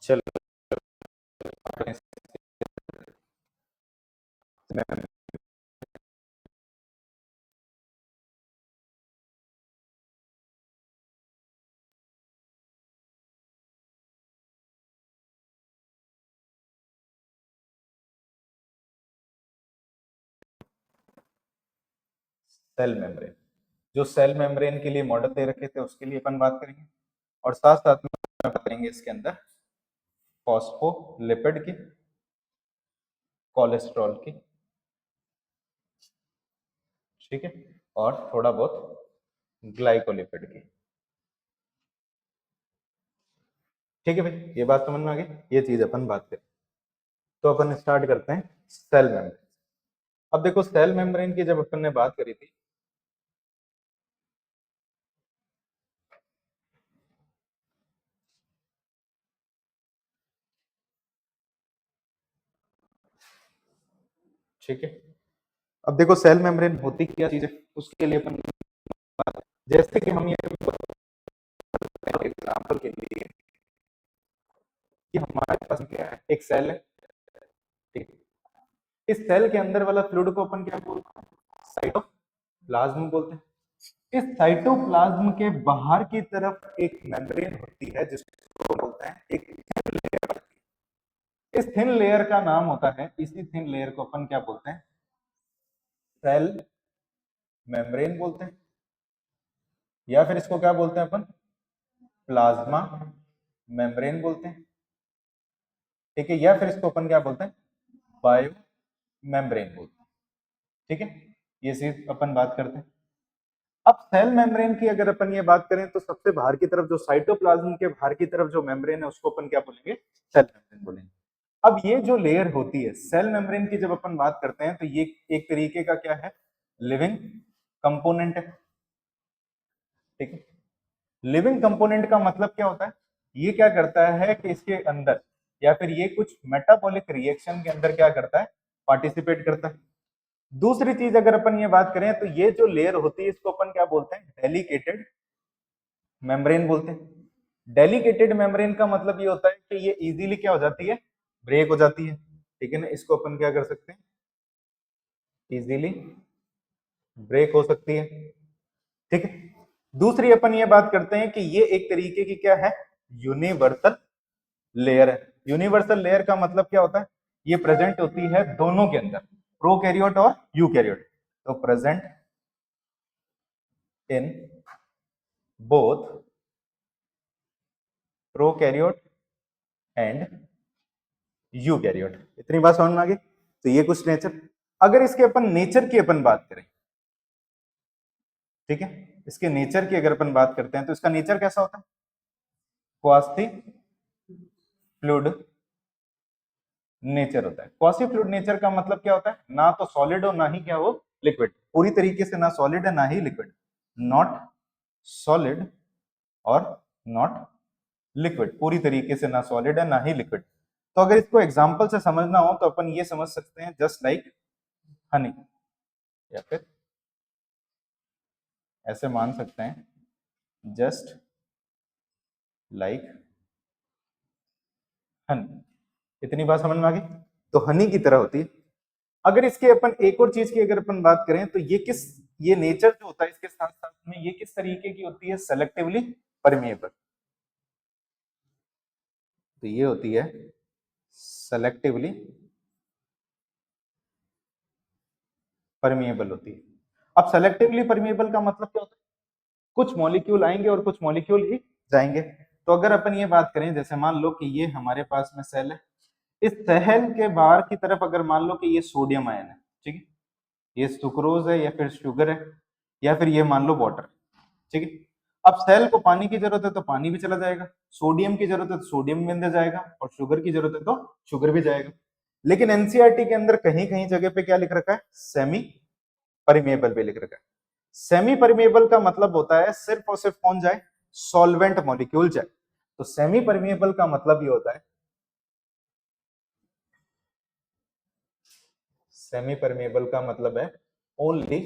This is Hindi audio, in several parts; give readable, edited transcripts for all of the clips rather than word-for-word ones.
चलो सेल मेम्ब्रेन, जो सेल मेम्ब्रेन के लिए मॉडल दे रखे थे उसके लिए अपन बात करेंगे, और साथ साथ में बात करेंगे इसके अंदर फॉस्फोलिपिड की, कोलेस्ट्रॉल की, ठीक है, और थोड़ा बहुत ग्लाइकोलिपिड की। ठीक है भाई, ये बात समझ में आ गई, ये चीज अपन बात करें। तो अपन स्टार्ट करते हैं सेल मेम्ब्रेन। अब देखो सेल मेम्ब्रेन की जब अपन ने बात करी थी, ठीक है, अब देखो सेल मेम्ब्रेन होती क्या चीज है उसके लिए अपन जैसे कि हम ये एग्जांपल के लिए कि हमारे पास क्या है, एक सेल है, ठीक है, इस सेल के अंदर वाला फ्लूइड को अपन क्या बोलते हैं, साइटोप्लाज्म बोलते हैं। इस साइटोप्लाज्म के बाहर की तरफ एक मेम्ब्रेन होती है जिसको बोलते हैं एक थिन लेयर। इस थिन लेयर का नाम होता है, इसी थिन लेयर को अपन क्या बोलते हैं, सेल मेम्ब्रेन बोलते हैं, या फिर इसको क्या बोलते हैं अपन, प्लाज्मा मेम्ब्रेन बोलते हैं, ठीक है, या फिर इसको अपन क्या बोलते हैं, बायो मेम्ब्रेन बोलते हैं, ठीक है, ये चीज अपन बात करते हैं। अब सेल मेम्ब्रेन की अगर अपन ये बात करें तो सबसे बाहर की तरफ जो साइटोप्लाज्म के बाहर की तरफ जो मेम्ब्रेन है उसको अपन क्या बोलेंगे, सेल मेम्ब्रेन बोलेंगे। अब ये जो लेयर होती है सेल मेम्ब्रेन की, जब अपन बात करते हैं तो ये एक तरीके का क्या है, लिविंग कंपोनेंट है, ठीक है। लिविंग कंपोनेंट का मतलब क्या होता है, ये क्या करता है कि इसके अंदर या फिर ये कुछ मेटाबॉलिक रिएक्शन के अंदर क्या करता है, पार्टिसिपेट करता है। दूसरी चीज अगर अपन ये बात करें तो ये जो लेयर होती है इसको अपन क्या बोलते हैं, डेलिकेटेड मेम्ब्रेन बोलते हैं। डेलिकेटेड मेम्ब्रेन का मतलब ये होता है कि ये इजीली क्या हो जाती है, ब्रेक हो जाती है, ठीक है ना, इसको अपन क्या कर सकते हैं, इजीली ब्रेक हो सकती है, ठीक है। दूसरी अपन ये बात करते हैं कि ये एक तरीके की क्या है, यूनिवर्सल लेयर है। यूनिवर्सल लेयर का मतलब क्या होता है, ये प्रेजेंट होती है दोनों के अंदर, प्रोकैरियोट और यूकैरियोट, तो present in both prokaryote and eukaryote. इतनी बात समझ में आ गई। तो ये कुछ नेचर, अगर इसके अपन नेचर की अपन बात करें, ठीक है, इसके नेचर की अगर अपन बात करते हैं तो इसका नेचर कैसा होता है, क्वासी फ्लूइड नेचर होता है। क्वासी फ्लूइड नेचर का मतलब क्या होता है, ना तो सॉलिड हो ना ही क्या हो, लिक्विड, पूरी तरीके से ना सॉलिड है ना ही लिक्विड, नॉट सॉलिड और नॉट लिक्विड, पूरी तरीके से ना सॉलिड है ना ही लिक्विड। तो अगर इसको एग्जांपल से समझना हो तो अपन ये समझ सकते हैं जस्ट लाइक हनी, या फिर ऐसे मान सकते हैं जस्ट लाइक हनी। इतनी बात समझ में आ गई। तो हनी की तरह होती है। अगर इसके अपन एक और चीज की अगर अपन बात करें तो ये किस, ये नेचर जो होता है इसके साथ साथ में ये किस तरीके की होती है, सेलेक्टिवली परमिएबल। तो ये होती है सेलेक्टिवली परमिएबल होती है। अब सेलेक्टिवली परमिएबल का मतलब क्या होता है, कुछ मॉलिक्यूल आएंगे और कुछ मॉलिक्यूल ही जाएंगे। तो अगर अपन ये बात करें, जैसे मान लो कि ये हमारे पास में सेल है, इस सेल के बाहर की तरफ अगर मान लो कि ये सोडियम आयन है, ठीक है, ये सुक्रोज है या फिर शुगर है या फिर ये मान लो वाटर, ठीक है। अब सेल को पानी की जरूरत है तो पानी भी चला जाएगा, सोडियम की जरूरत है तो सोडियम भी अंदर जाएगा, और शुगर की जरूरत है तो शुगर भी जाएगा। लेकिन एनसीईआरटी के अंदर कहीं कहीं जगह पे क्या लिख रखा है, सेमी परमेबल भी लिख रखा है। सेमी परमेबल का मतलब होता है सिर्फ और सिर्फ कौन जाए, सॉल्वेंट मॉलिक्यूल जाए। तो सेमी परमेबल का मतलब ये होता है, सेमी परमेबल का मतलब है ओनली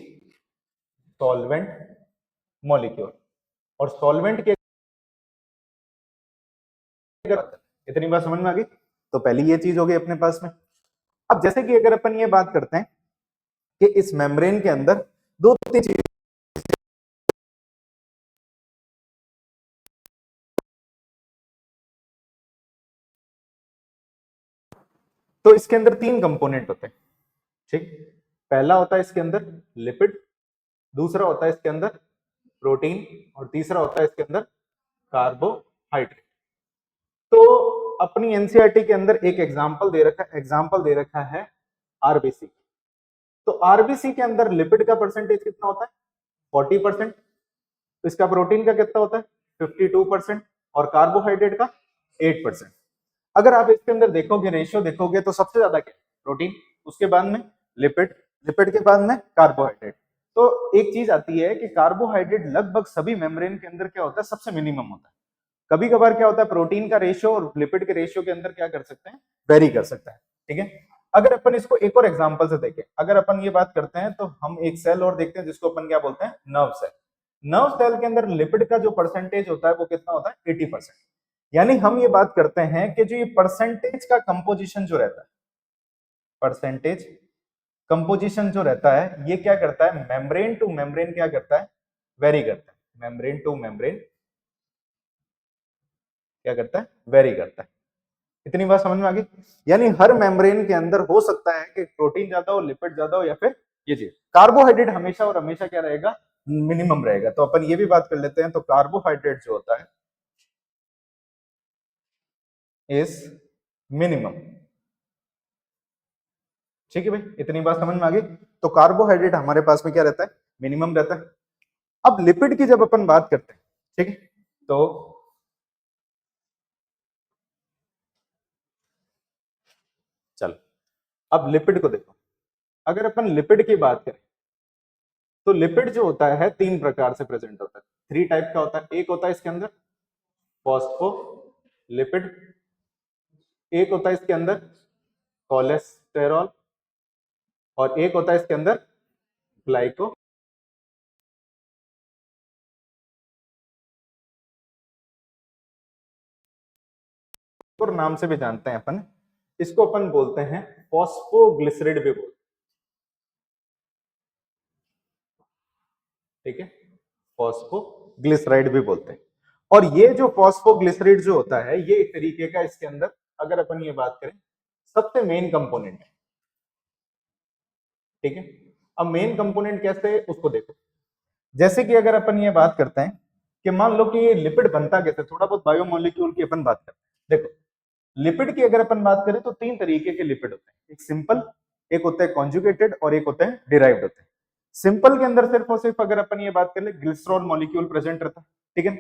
सॉल्वेंट मॉलिक्यूल। और सॉल्वेंट के इतनी बात समझ में आ गई? तो पहली ये चीज हो गई अपने पास में। अब जैसे कि अगर अपन ये बात करते हैं कि इस मेम्ब्रेन के अंदर दो तीन चीज, तो इसके अंदर तीन कंपोनेंट होते हैं, ठीक। पहला होता है इसके अंदर लिपिड, दूसरा होता है इसके अंदर प्रोटीन, और तीसरा होता है इसके अंदर कार्बोहाइड्रेट। तो अपनी एनसीईआरटी के अंदर एक एग्जाम्पल दे रखा है आरबीसी। तो आरबीसी के अंदर लिपिड का परसेंटेज कितना होता है? 40%। इसका प्रोटीन का कितना होता है? 52%। और कार्बोहाइड्रेट का 8%। अगर आप इसके अंदर देखोगे, रेशियो देखोगे, तो सबसे ज्यादा क्या? प्रोटीन, उसके बाद में लिपिड, लिपिड के बाद में कार्बोहाइड्रेट। तो एक चीज आती है कि कार्बोहाइड्रेट लगभग सभी मेम्ब्रेन के अंदर क्या होता है? सबसे मिनिमम होता है। कभी कभार क्या होता है, प्रोटीन का रेशियो और लिपिड के रेशियो के अंदर क्या कर सकते हैं? वेरी कर सकता है, ठीक है। अगर अपन इसको एक और एग्जांपल से देखें, अगर अपन ये बात करते हैं, तो हम एक सेल और देखते हैं जिसको अपन क्या बोलते हैं? Nerve cell. नर्व सेल के अंदर लिपिड का जो परसेंटेज होता है वो कितना होता है? 80%। यानी हम ये बात करते हैं कि जो ये परसेंटेज का कंपोजिशन जो रहता है, परसेंटेज कंपोजिशन जो रहता है, ये क्या करता है? मेम्ब्रेन टू मेम्ब्रेन क्या करता है? वेरी करता है। मेम्ब्रेन टू मेम्ब्रेन क्या करता है? वेरी करता है। इतनी बात समझ में आ गई? यानी हर मेम्ब्रेन के अंदर हो सकता है कि प्रोटीन ज्यादा हो, लिपिड ज्यादा हो, या फिर ये चीज। कार्बोहाइड्रेट हमेशा और हमेशा क्या रहेगा? मिनिमम रहेगा। तो अपन ये भी बात कर लेते हैं। तो कार्बोहाइड्रेट जो होता है इज मिनिमम, ठीक है भाई। इतनी बात समझ में आ गई? तो कार्बोहाइड्रेट हमारे पास में क्या रहता है? मिनिमम रहता है। अब लिपिड की जब अपन बात करते हैं, ठीक है, तो चल अब लिपिड को देखो। अगर अपन लिपिड की बात करें, तो लिपिड जो होता है तीन प्रकार से प्रेजेंट होता है, थ्री टाइप का होता है। एक होता है इसके अंदर फॉस्फोलिपिड, एक होता है इसके अंदर कोलेस्टेरॉल, और एक होता है इसके अंदर ग्लाइको। और नाम से भी जानते हैं अपन, इसको अपन बोलते हैं फॉस्फोग्लिसराइड भी बोलते हैं, ठीक है। फॉस्फोग्लिसराइड भी बोलते हैं। और ये जो फॉस्फोग्लिसराइड जो होता है, ये एक तरीके का इसके अंदर, अगर अपन ये बात करें, सबसे मेन कंपोनेंट है, ठीक है। अब मेन कंपोनेंट कैसे है उसको देखो। जैसे कि अगर अपन ये बात करते हैं कि मान लो कि ये लिपिड बनता कैसे, थोड़ा बहुत बायोमोलिक्यूल की अपन बात करते हैं। देखो, लिपिड की अगर अपन बात करें तो तीन तरीके के लिपिड होते हैं, एक सिंपल, एक होता है कॉन्जुगेटेड, और एक होते हैं डिराइव्ड होते हैं। सिंपल के अंदर सिर्फ और सिर्फ अगर अपन ये बात कर ले, ग्लिसरॉल मॉलिक्यूल प्रेजेंट रहता है, ठीक है।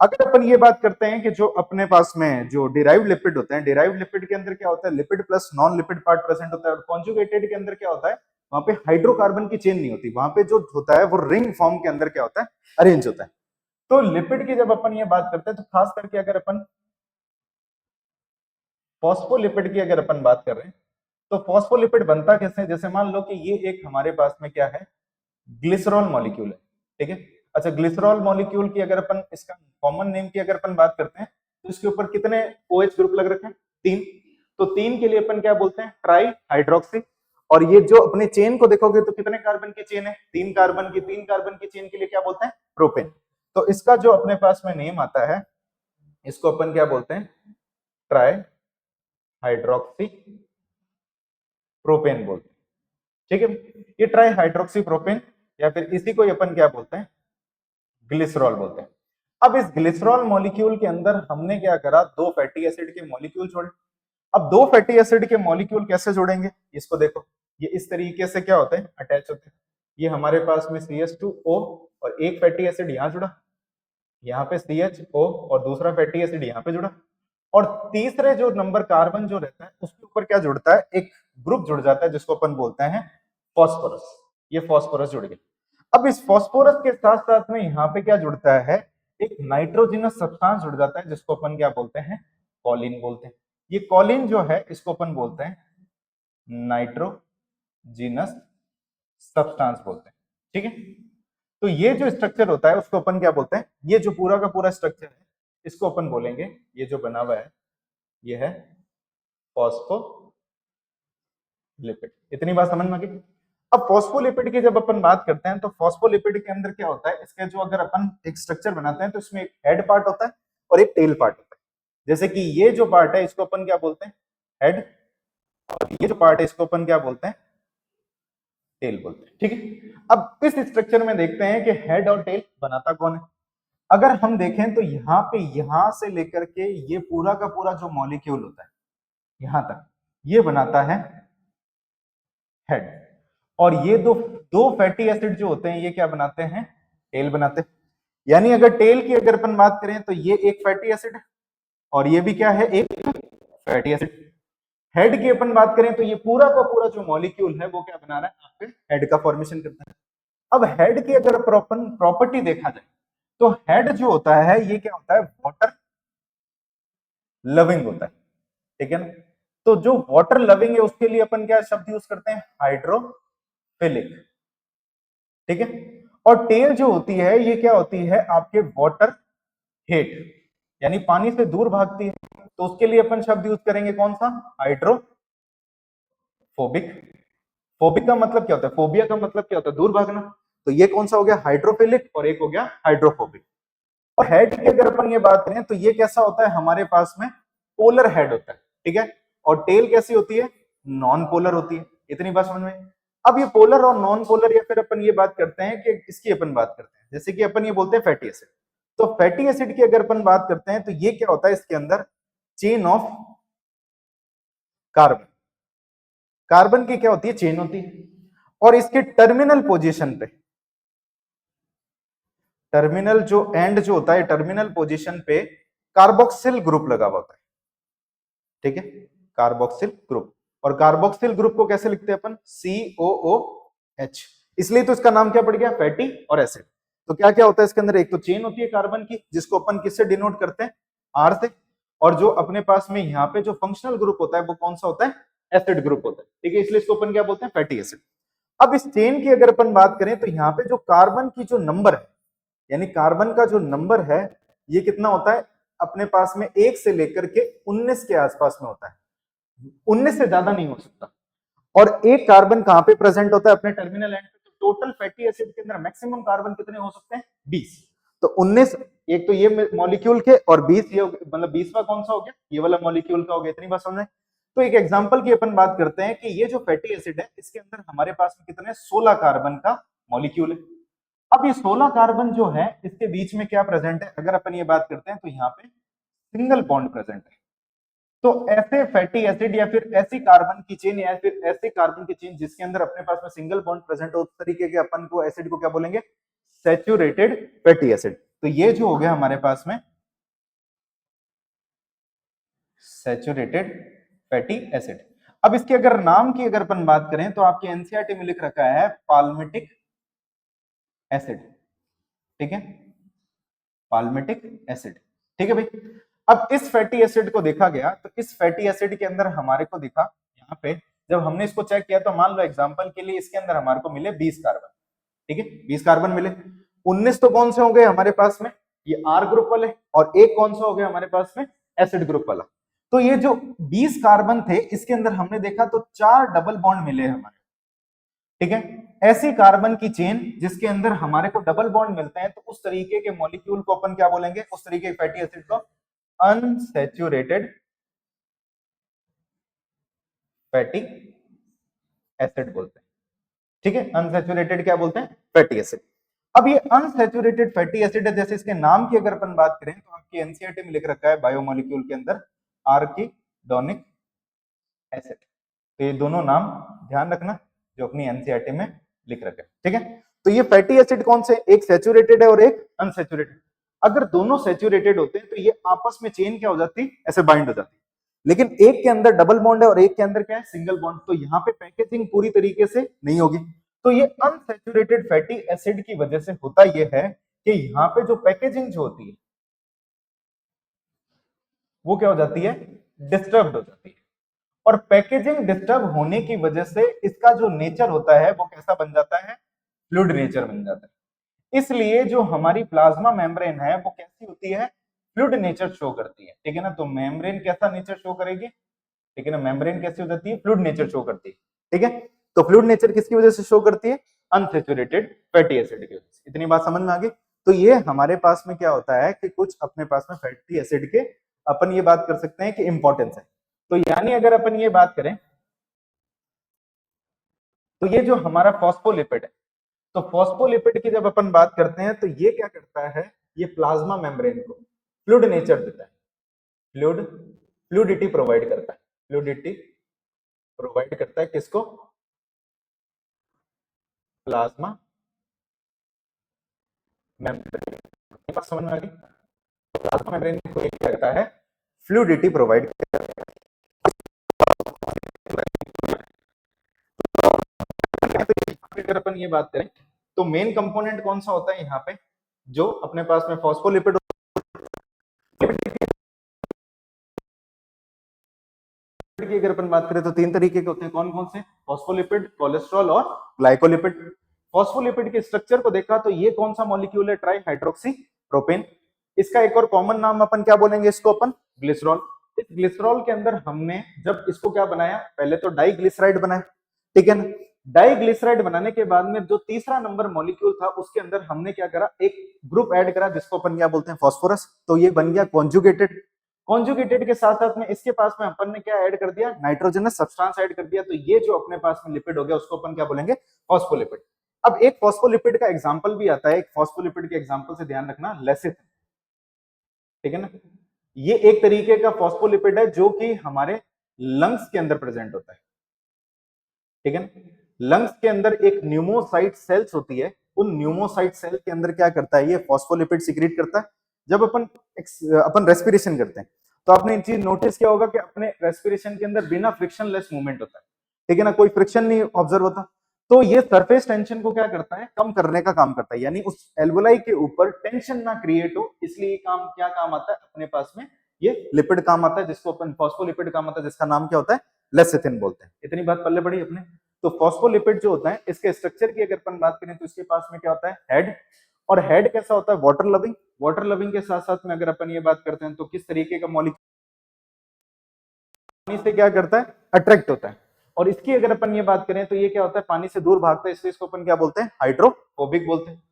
अगर अपन ये बात करते हैं कि जो अपने पास में जो डिराइव्ड लिपिड होते हैं, डिराइव्ड लिपिड के अंदर क्या होता है? Lipid plus non lipid part present होता है। और कॉन्जुगेटेड के अंदर क्या होता है? वहां पे हाइड्रोकार्बन की चेन नहीं होती, वहां पे जो होता है वो रिंग फॉर्म के अंदर क्या होता है? अरेंज होता है। तो लिपिड की जब अपन ये बात करते हैं, तो खास करके अगर अपन फॉस्फोलिपिड की अगर अपन बात कर रहे हैं, तो फॉस्फोलिपिड बनता कैसे है? जैसे मान लो कि ये एक हमारे पास में क्या है? ग्लिसरॉल मॉलिक्यूल है, ठीक है। अच्छा, ग्लिसरॉल मॉलिक्यूल की अगर अपन इसका कॉमन नेम की अगर अपन बात करते हैं, तो इसके ऊपर कितने OH ग्रुप लग रखे हैं? तीन। तो तीन के लिए अपन क्या बोलते हैं? Try hydroxy. और ये जो अपने चेन को देखोगे तो कितने कार्बन की चेन है? तीन कार्बन की। तीन कार्बन की चेन के लिए क्या बोलते हैं? प्रोपेन। तो इसका जो अपने पास में नेम आता है, इसको अपन क्या बोलते हैं? ट्राई हाइड्रोक्सी प्रोपेन बोलते हैं, ठीक है। ये ट्राई हाइड्रोक्सी प्रोपेन, या फिर इसी को अपन क्या बोलते हैं? ग्लिसरॉल बोलते हैं। अब इस ग्लिसरॉल मॉलिक्यूल के अंदर हमने क्या करा? दो फैटी एसिड के मॉलिक्यूल जोड़े। अब दो फैटी एसिड के मॉलिक्यूल कैसे जोड़ेंगे? इसको देखो, ये इस तरीके से क्या होते हैं? अटैच होते हैं। ये हमारे पास में CH2O, और एक फैटी एसिड यहां जुड़ा, यहाँ पे CHO, और दूसरा फैटी एसिड यहाँ पे जुड़ा। और तीसरे जो नंबर कार्बन जो रहता है, उसके ऊपर क्या जुड़ता है? एक ग्रुप जुड़ जाता है जिसको अपन बोलते हैं फॉस्फोरस। ये फॉस्फोरस जुड़ गया। अब इस फॉस्फोरस के साथ साथ में यहाँ पे क्या जुड़ता है? एक नाइट्रोजिनस सब्सटेंस जुड़ जाता है जिसको अपन क्या बोलते हैं? कॉलिन बोलते हैं। ये कॉलिन जो है इसको अपन बोलते हैं नाइट्रोजिनस सब्सटेंस बोलते हैं, ठीक है। तो ये जो स्ट्रक्चर होता है उसको अपन क्या बोलते हैं? ये जो पूरा का पूरा स्ट्रक्चर है, इसको अपन बोलेंगे, ये जो बना हुआ है, ये है फॉस्फोलिपिड। इतनी बात समझ में आ गई। अब फॉस्फोलिपिड की जब अपन बात करते हैं तो फॉस्फोलिपिड के अंदर क्या होता है, इसके जो अगर अपन एक स्ट्रक्चर बनाते हैं तो इसमें एक हेड पार्ट होता है और एक टेल पार्ट होता है। जैसे कि ये जो पार्ट है इसको अपन क्या बोलते हैं, हेड, और ये जो पार्ट है इसको अपन क्या बोलते हैं, टेल बोलते हैं। ठीक है, अब इस स्ट्रक्चर में देखते हैं कि हेड और टेल बनाता कौन है। अगर हम देखें तो यहाँ पे, यहां से लेकर के ये पूरा का पूरा जो मॉलिक्यूल होता है यहां तक, ये बनाता है हेड। और ये दो दो फैटी एसिड जो होते हैं ये क्या बनाते हैं, टेल बनाते हैं। यानी अगर टेल की अगर अपन बात करें तो ये एक फैटी एसिड है और ये भी क्या है, एक फैटी एसिड। हेड की अपन बात करें तो ये पूरा का पूरा जो मॉलिक्यूल है वो क्या बना रहा है, आपके हेड का फॉर्मेशन करता है। अब हेड की अगर अपन प्रॉपर्टी देखा जाए तो हेड जो होता है ये क्या होता है, वाटर लविंग होता है। ठीक है ना, तो जो वाटर लविंग है उसके लिए अपन क्या शब्द यूज करते हैं, हाइड्रोफिलिक। ठीक है, और टेल जो होती है ये क्या होती है, आपके वाटर हेट, यानी पानी से दूर भागती है, तो उसके लिए अपन शब्द यूज करेंगे कौन सा, हाइड्रोफोबिक। फोबिक का मतलब क्या होता है, फोबिया का मतलब क्या होता है, दूर भागना। तो ये कौन सा हो गया, हाइड्रोफिलिक, और एक हो गया हाइड्रोफोबिक। और हेड की अगर अपन ये बात करें तो ये कैसा होता है, हमारे पास में पोलर हेड होता है। ठीक है, और टेल कैसी होती है, नॉन पोलर होती है। इतनी बात समझ में। अब ये पोलर और नॉन पोलर, या फिर अपन ये बात करते हैं कि इसकी अपन बात करते हैं, जैसे कि अपन ये बोलते हैं फैटी एसिड। तो फैटी एसिड की अगर अपन बात करते हैं तो ये क्या होता है, इसके अंदर चेन ऑफ कार्बन, कार्बन की क्या होती है, चेन होती है। और इसके टर्मिनल पोजीशन पे, टर्मिनल जो एंड जो होता है, टर्मिनल पोजीशन पे कार्बोक्सिल ग्रुप लगा हुआ होता है। ठीक है, कार्बोक्सिल ग्रुप। और कार्बोक्सिल ग्रुप को कैसे लिखते हैं अपन, COOH। इसलिए तो इसका नाम क्या पड़ गया, फैटी और एसिड। तो क्या क्या होता है इसके अंदर, एक तो चेन होती है कार्बन की जिसको अपन किससे डिनोट करते हैं, R से। और जो अपने पास में यहाँ पे जो फंक्शनल ग्रुप होता है वो कौन सा होता है, एसिड ग्रुप होता है। ठीक है, इसलिए इसको अपन क्या बोलते हैं, फैटी एसिड। अब इस चेन की अगर अपन बात करें तो यहाँ पे जो कार्बन की जो नंबर है, यानी कार्बन का जो नंबर है ये कितना होता है, अपने पास में 1 से लेकर के 19 के आसपास में होता है, 19 से ज्यादा नहीं हो सकता। और एक कार्बन कहां पे प्रेजेंट होता है, अपने टर्मिनल एंड पे। तो टोटल फैटी एसिड के अंदर मैक्सिमम कार्बन कितने हो सकते हैं, 20। तो 19 एक तो ये मॉलिक्यूल के, और 20 ये मतलब 20वां कौन सा हो गया, ये वाला मॉलिक्यूल का हो गया। इतनी बात समझ में। तो एक एग्जांपल की अपन बात करते हैं कि ये जो फैटी एसिड है इसके अंदर हमारे पास में कितने, 16 कार्बन का मॉलिक्यूल है। अब ये 16 कार्बन जो है इसके बीच में क्या प्रेजेंट है, अगर अपन ये बात करते हैं तो यहाँ पे सिंगल बॉन्ड प्रेजेंट है। तो ऐसे फैटी एसिड या फिर ऐसी कार्बन की चेन या फिर ऐसे कार्बन की चेन जिसके अंदर अपने पास में सिंगल बॉन्ड प्रेजेंट हो, उस तरीके के अपन को एसिड को क्या बोलेंगे, सैचुरेटेड फैटी एसिड। तो ये जो हो गया हमारे पास में सैचुरेटेड फैटी एसिड। अब इसके अगर नाम की अगर अपन बात करें तो आपके एनसीईआरटी में लिख रखा है पाल्मिटिक एसिड। ठीक है, पाल्मिटिक एसिड। ठीक है भाई। अब इस फैटी एसिड को देखा गया तो इस फैटी एसिड के अंदर हमारे को दिखा, यहाँ पे जब हमने इसको चेक किया तो मान लो एग्जांपल के लिए इसके अंदर हमारे को मिले 20 कार्बन। ठीक है, 20 कार्बन मिले। 19 तो कौन से हो गए हमारे पास में, ये R ग्रुप वाले, और एक कौन सा हो गया हमारे पास में, एसिड ग्रुप वाला। तो ये जो 20 कार्बन थे इसके अंदर हमने देखा तो 4 डबल बॉन्ड मिले हमारे। ठीक है, ऐसी कार्बन की चेन जिसके अंदर हमारे को डबल बॉन्ड मिलते हैं तो उस तरीके के मॉलिक्यूल को अपन क्या बोलेंगे, उस तरीके के फैटी एसिड को अनसैचुरेटेड फैटी एसिड बोलते हैं। ठीक है, अनसैचुरेटेड क्या बोलते हैं, फैटी एसिड। अब ये अनसैचुरेटेड फैटी एसिड है, जैसे इसके नाम की अगर अपन बात करें तो आपकी एनसीईआरटी में लिख रखा है बायोमोलिक्यूल के अंदर आर्किडोनिक एसिड। तो ये दोनों नाम ध्यान रखना जो अपनी एनसीईआरटी में लिख रखे। ठीक है, तो ये फैटी एसिड कौन से, एक सैचुरेटेड है और एक अनसैचुरेटेड। अगर दोनों सैचुरेटेड होते हैं तो ये आपस में चेन क्या हो जाती, ऐसे बाइंड हो जाती। लेकिन एक के अंदर डबल बॉन्ड है और एक के अंदर क्या है, सिंगल बॉन्ड। तो यहाँ पे पैकेजिंग पूरी तरीके से नहीं होगी। तो ये अनसैचुरेटेड फैटी एसिड की वजह से होता यह है कि यहाँ पे जो पैकेजिंग जो होती है वो क्या हो जाती है, डिस्टर्ब हो जाती है। और पैकेजिंग डिस्टर्ब होने की वजह से इसका जो नेचर होता है वो कैसा बन जाता है, फ्लूइड नेचर बन जाता है। इसलिए जो हमारी प्लाज्मा मेम्ब्रेन है वो कैसी होती है, फ्लूइड नेचर शो करती है, ठीक है ना। तो मेम्ब्रेन कैसा नेचर शो करेगी, ठीक है ना, मेम्ब्रेन कैसी हो जाती है, फ्लूइड नेचर शो करती है, ठीक है। तो फ्लूइड नेचर किसकी वजह से शो करती है, अनसैचुरेटेड फैटी एसिड की वजह से। इतनी बात समझ में आ गई। तो ये हमारे पास में क्या होता है कि कुछ अपने पास में फैटी एसिड के अपन ये बात कर सकते हैं कि इंपॉर्टेंस है। तो यानी अगर अपन ये बात करें तो ये जो हमारा फॉस्फोलिपिड है, तो फॉस्फोलिपिड की जब अपन बात करते हैं तो ये क्या करता है, ये प्लाज्मा मेम्ब्रेन को फ्लूइड नेचर देता है, फ्लूइडिटी प्रोवाइड करता है, फ्लूइडिटी प्रोवाइड करता है किसको, प्लाज्मा मेम्ब्रेन। समझ में आ गई। प्लाज्मा मेम्ब्रेन को क्या करता है, फ्लूइडिटी प्रोवाइड करता है। अगर अपन ये बात करें तो मेन कंपोनेंट कौन सा होता है यहाँ पे, जो अपने पास में फॉस्फोलिपिड की अगर अपन बात करें तो तीन तरीके के होते हैं, कौन कौन से, फॉस्फोलिपिड, कोलेस्ट्रॉल और ग्लाइकोलिपिड। फॉस्फोलिपिड के स्ट्रक्चर को देखा तो ये कौन सा मॉलिक्यूल है, ट्राई हाइड्रोक्सी प्रोपेन। इसका एक और कॉमन नाम अपन क्या बोलेंगे, इसको अपन ग्लिसरॉल। इस ग्लिसरॉल के अंदर हमने जब इसको क्या बनाया, पहले तो डाइग्लिसराइड बनाया, ठीक है ना। डाइग्लिसराइड बनाने के बाद में जो तीसरा नंबर मॉलिक्यूल था उसके अंदर हमने क्या करा, एक ग्रुप ऐड करा जिसको अपन क्या बोलते हैं, फॉस्फोरस। तो ये बन गया कॉन्जुगेटेड। कॉन्जुगेटेड के साथ साथ में इसके पास में अपन ने क्या ऐड कर दिया, नाइट्रोजनस सब्सटेंस ऐड कर दिया। तो ये जो अपने पास में लिपिड हो गया उसको अपन क्या बोलेंगे, फॉस्फोलिपिड। अब एक फॉस्फोलिपिड का एग्जांपल भी आता है, एक फॉस्फोलिपिड के एग्जांपल से ध्यान रखना, लेसिथिन, ठीक है ना। ये एक तरीके का फॉस्फोलिपिड है जो कि हमारे लंग्स के अंदर प्रेजेंट होता है, ठीक है ना। लंग्स के अंदर एक न्यूमोसाइट सेल्स होती है, उन न्यूमोसाइट सेल के अंदर क्या करता है, ये फॉस्फोलिपिड सिक्रीट करता है। जब अपन रेस्पिरेशन करते हैं तो आपने एक चीज नोटिस किया होगा कि अपने रेस्पिरेशन के अंदर बिना फ्रिक्शनलेस मूवमेंट होता है, ठीक है ना, कोई फ्रिक्शन नहीं ऑब्जर्व होता। तो ये सरफेस टेंशन को क्या करता है, कम करने का काम करता है, यानी उस एल्वोलाई के ऊपर टेंशन ना क्रिएट हो, इसलिए काम क्या काम आता है अपने पास में, ये लिपिड काम आता है, जिसको अपन फॉस्फोलिपिड काम आता है, जिसका नाम क्या होता है, लेसिथिन बोलते हैं। इतनी बात पल्ले पड़ी अपने। तो फॉस्फोलिपिड जो होता है, इसके स्ट्रक्चर की अगर अपन बात करें तो इसके पास में क्या होता है, हेड। और हेड कैसा होता है, वाटर लविंग। वाटर लविंग के साथ साथ में अगर अपन ये बात करते हैं तो किस तरीके का मॉलिक्यूल पानी से क्या करता है, अट्रैक्ट होता है। और इसकी अगर अपन ये बात करें तो ये क्या होता है, पानी से दूर भागता है, इसलिए इसको अपन क्या बोलते हैं, हाइड्रोफोबिक बोलते हैं।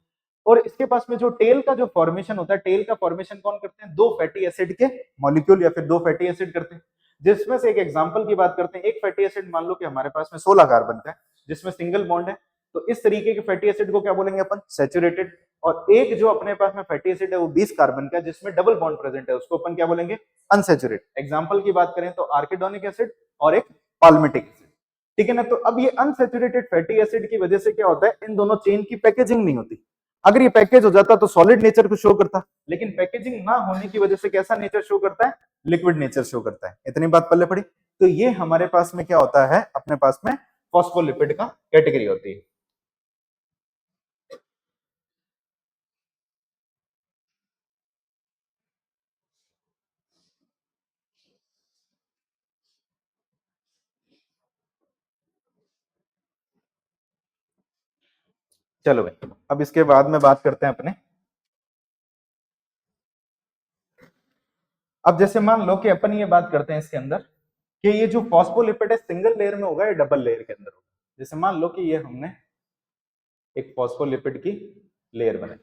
और इसके पास में जो टेल का जो फॉर्मेशन होता है, टेल का फॉर्मेशन कौन करते हैं, दो फैटी एसिड के मॉलिक्यूल या फिर दो फैटी एसिड करते हैं। जिसमें से एक एग्जांपल की बात करते हैं, एक फैटी एसिड मान लो कि हमारे पास में 16 कार्बन का है जिसमें सिंगल बॉन्ड है, तो इस तरीके के फैटी एसिड को क्या बोलेंगे अपन, सैचुरेटेड। और एक जो अपने पास में फैटी एसिड है वो 20 कार्बन का है जिसमें डबल बॉन्ड प्रेजेंट है, उसको अपन क्या बोलेंगे, अनसैचुरेटेड। एग्जांपल की बात करें तो आर्किडोनिक एसिड और एक पाल्मिटिक एसिड, ठीक है ना। तो अब ये अनसैचुरेटेड फैटी एसिड की वजह से क्या होता है, इन दोनों चेन की पैकेजिंग नहीं होती। अगर ये पैकेज हो जाता तो सॉलिड नेचर को शो करता, लेकिन पैकेजिंग ना होने की वजह से कैसा नेचर शो करता है, लिक्विड नेचर शो करता है। इतनी बात पल्ले पड़ी। तो ये हमारे पास में क्या होता है, अपने पास में फॉस्फोलिपिड का कैटेगरी होती है। चलो भाई, अब इसके बाद में बात करते हैं अपने, अब जैसे मान लो कि अपन ये बात करते हैं इसके अंदर कि ये जो फॉस्फोलिपिड है सिंगल लेयर में होगा या डबल लेयर के अंदर होगा। जैसे मान लो कि ये हमने एक फॉस्फोलिपिड की लेयर बनाई,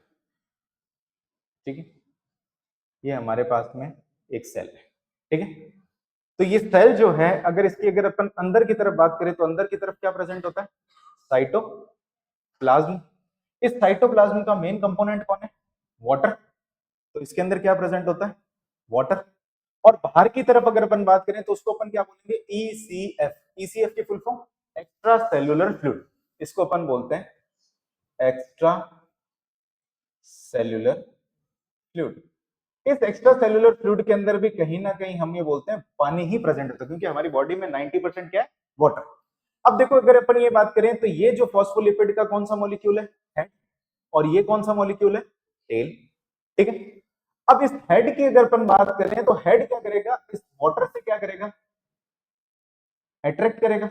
ठीक है, ये हमारे पास में एक सेल है, ठीक है। तो ये सेल जो है, अगर इसकी अगर अपन अंदर की तरफ बात करें तो अंदर की तरफ क्या प्रेजेंट होता है, साइटोप्लाज्म। इस साइटोप्लाज्म का मेन कंपोनेंट कौन है, वाटर। तो इसके अंदर क्या प्रेजेंट होता है, वाटर। और बाहर की तरफ अगर अपन बात करें तो उसको अपन क्या बोलेंगे, ईसीएफ। ईसीएफ की full form extra cellular fluid, इसको अपन बोलते हैं एक्स्ट्रा सेल्यूलर फ्लूइड। इस एक्स्ट्रा सेल्यूलर फ्लूइड के अंदर भी कहीं ना कहीं हम ये बोलते हैं पानी ही प्रेजेंट होता है, क्योंकि हमारी बॉडी में 90% क्या है, वाटर। अब देखो अगर अपन ये बात करें तो ये जो फॉस्फोलिपिड का कौन सा मॉलिक्यूल है, और ये कौन सा मॉलिक्यूल है, टेल, ठीक है। अब इस हेड की अगर अपन बात करें तो हेड क्या करेगा, इस वाटर से क्या करेगा, अट्रैक्ट करेगा,